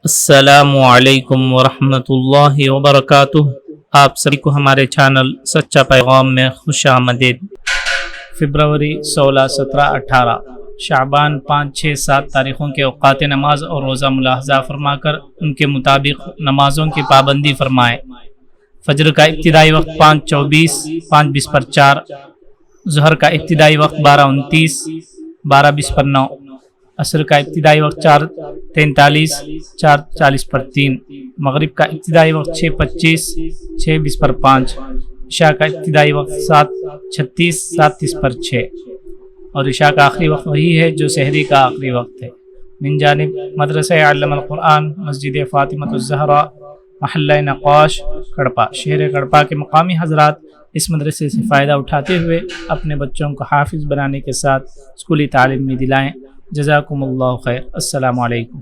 السلام علیکم ورحمۃ اللہ وبرکاتہ۔ آپ سبھی کو ہمارے چینل سچا پیغام میں خوش آمدید۔ فبروری 16، 17، 18 شعبان 5، 6، 7 تاریخوں کے اوقات نماز اور روزہ ملاحظہ فرما کر ان کے مطابق نمازوں کی پابندی فرمائے۔ فجر کا ابتدائی وقت 5:24، 5:20 پر 4، ظہر کا ابتدائی وقت 12:29، 12:20 پر 9، عصر کا ابتدائی وقت 4:43، 4:40 پر 3، مغرب کا ابتدائی وقت 6:25، 6:20 پر 5، عشاء کا ابتدائی وقت 7:36، 7:30 پر 6، اور عشاء کا آخری وقت وہی ہے جو سحری کا آخری وقت ہے۔ من جانب مدرسہ علم القرآن، مسجد فاطمۃ الزہرا، محلہ نقاش، کڑپا، شہر کڑپا کے مقامی حضرات اس مدرسے سے فائدہ اٹھاتے ہوئے اپنے بچوں کو حافظ بنانے کے ساتھ اسکولی تعلیم میں دلائیں۔ جزاکم اللہ خیر۔ السلام علیکم۔